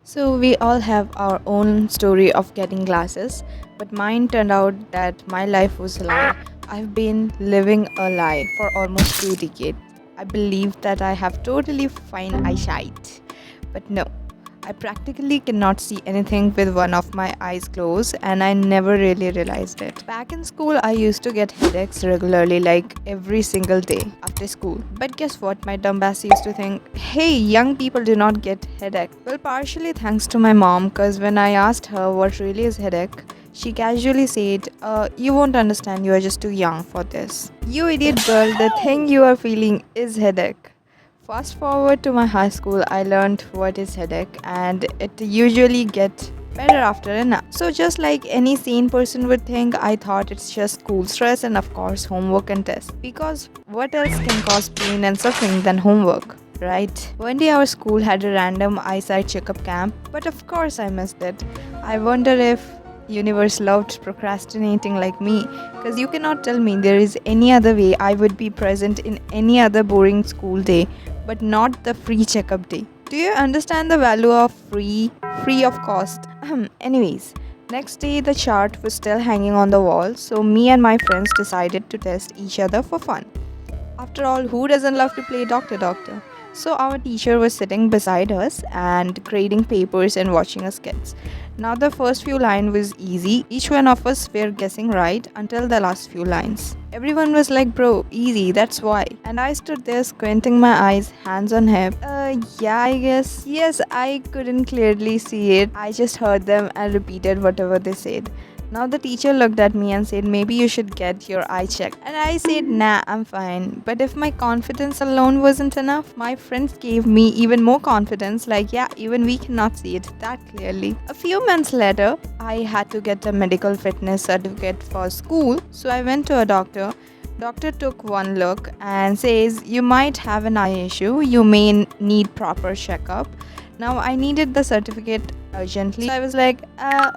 So, we all have our own story of getting glasses, but mine turned out that my life was a lie. I've been living a lie for almost 2 decades. I believed that I have totally fine eyesight, but no, I practically cannot see anything with one of my eyes closed, and I never really realized it. Back in school, I used to get headaches regularly, like every single day after school. But guess what? My dumb ass used to think, hey, young people do not get headache. Well, partially thanks to my mom, because when I asked her what really is headache, she casually said, you won't understand, you are just too young for this. You idiot girl, the thing you are feeling is headache. Fast forward to my high school, I learned what is headache and it usually gets better after an hour. So just like any sane person would think, I thought it's just school stress and of course homework and tests. Because what else can cause pain and suffering than homework? Right? One day our school had a random eyesight checkup camp, but of course I missed it. I wonder if universe loved procrastinating like me, because you cannot tell me there is any other way I would be present in any other boring school day but not the free checkup day. Do you understand the value of free of cost? Anyways, next day the chart was still hanging on the wall, so me and my friends decided to test each other for fun. After all, who doesn't love to play doctor doctor? So our teacher was sitting beside us and grading papers and watching us kids. Now the first few lines was easy. Each one of us were guessing right until the last few lines. Everyone was like, bro, easy, that's why. And I stood there squinting my eyes, hands on hip. Yeah, I guess. Yes, I couldn't clearly see it. I just heard them and repeated whatever they said. Now the teacher looked at me and said, maybe you should get your eye checked. And I said, nah, I'm fine. But if my confidence alone wasn't enough, my friends gave me even more confidence, like, yeah, even we cannot see it that clearly. A few months later, I had to get a medical fitness certificate for school, so I went to a doctor. Doctor took one look and says, you might have an eye issue, you may need proper checkup. Now I needed the certificate urgently. So I was like,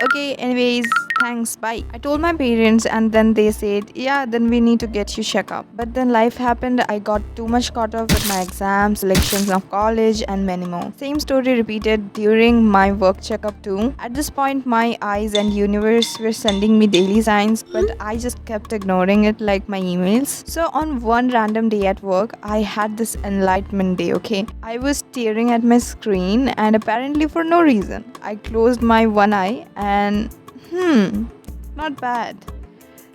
okay, anyways, thanks, bye. I told my parents and then they said, yeah, then we need to get you check up. But then life happened. I got too much caught up with my exams, selections of college and many more. Same story repeated during my work checkup too. At this point, my eyes and universe were sending me daily signs, but I just kept ignoring it like my emails. So on one random day at work, I had this enlightenment day, okay? I was staring at my screen and apparently for no reason. I closed my one eye and not bad.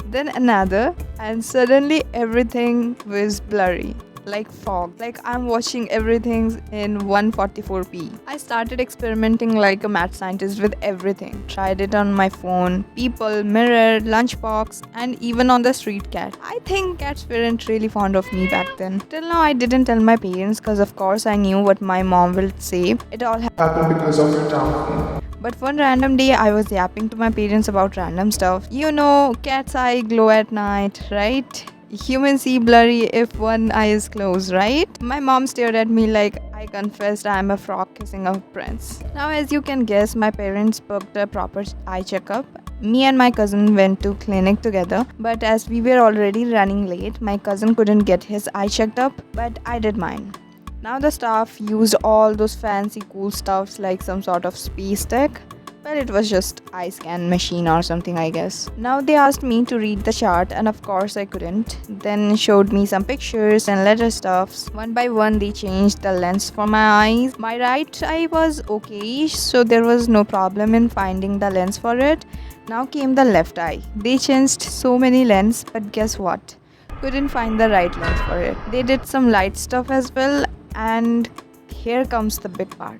Then another, and suddenly everything was blurry, like fog. Like I'm watching everything in 144p. I started experimenting like a mad scientist with everything. Tried it on my phone, people, mirror, lunchbox, and even on the street cat. I think cats weren't really fond of me back then. Till now, I didn't tell my parents because, of course, I knew what my mom will say. It all happened because of your downfall. But one random day, I was yapping to my parents about random stuff. You know, cat's eye glow at night, right? Humans see blurry if one eye is closed, right? My mom stared at me like I confessed I am a frog kissing a prince. Now, as you can guess, my parents booked a proper eye checkup. Me and my cousin went to clinic together, but as we were already running late, my cousin couldn't get his eye checked up, but I did mine. Now the staff used all those fancy cool stuffs like some sort of space tech. Well, it was just eye scan machine or something, I guess. Now they asked me to read the chart and of course I couldn't. Then showed me some pictures and letter stuffs. One by one they changed the lens for my eyes. My right eye was okay, so there was no problem in finding the lens for it. Now came the left eye. They changed so many lenses, but guess what? Couldn't find the right lens for it. They did some light stuff as well, and here comes the big part.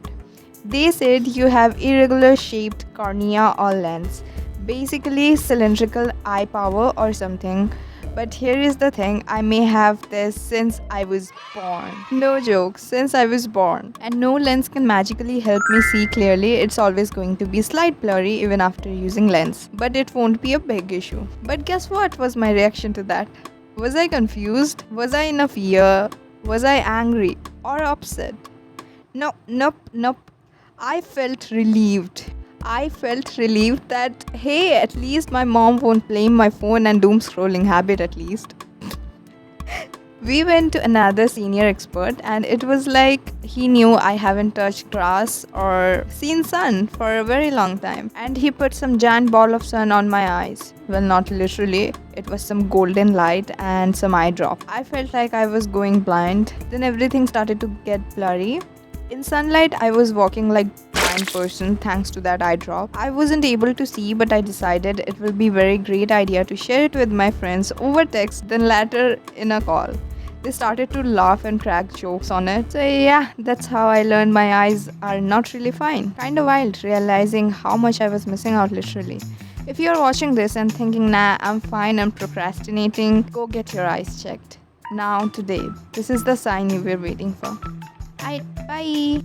They said you have irregular shaped cornea or lens, basically cylindrical eye power or something. But here is the thing, I may have this since I was born. No joke, since I was born. And no lens can magically help me see clearly. It's always going to be slight blurry even after using lens. But it won't be a big issue. But guess what was my reaction to that? Was I confused? Was I in a fear? Was I angry or upset? No, nope. I felt relieved. I felt relieved that, hey, at least my mom won't blame my phone and doom scrolling habit at least. We went to another senior expert, and it was like he knew I haven't touched grass or seen sun for a very long time. And he put some giant ball of sun on my eyes. Well, not literally, it was some golden light and some eye drop. I felt like I was going blind. Then everything started to get blurry. In sunlight, I was walking like blind person thanks to that eye drop. I wasn't able to see, but I decided it will be very great idea to share it with my friends over text, then later in a call. They started to laugh and crack jokes on it. So yeah, that's how I learned my eyes are not really fine. Kinda wild, realizing how much I was missing out literally. If you're watching this and thinking, nah, I'm fine, I'm procrastinating, go get your eyes checked. Now, today, this is the sign you were waiting for. Alright, bye.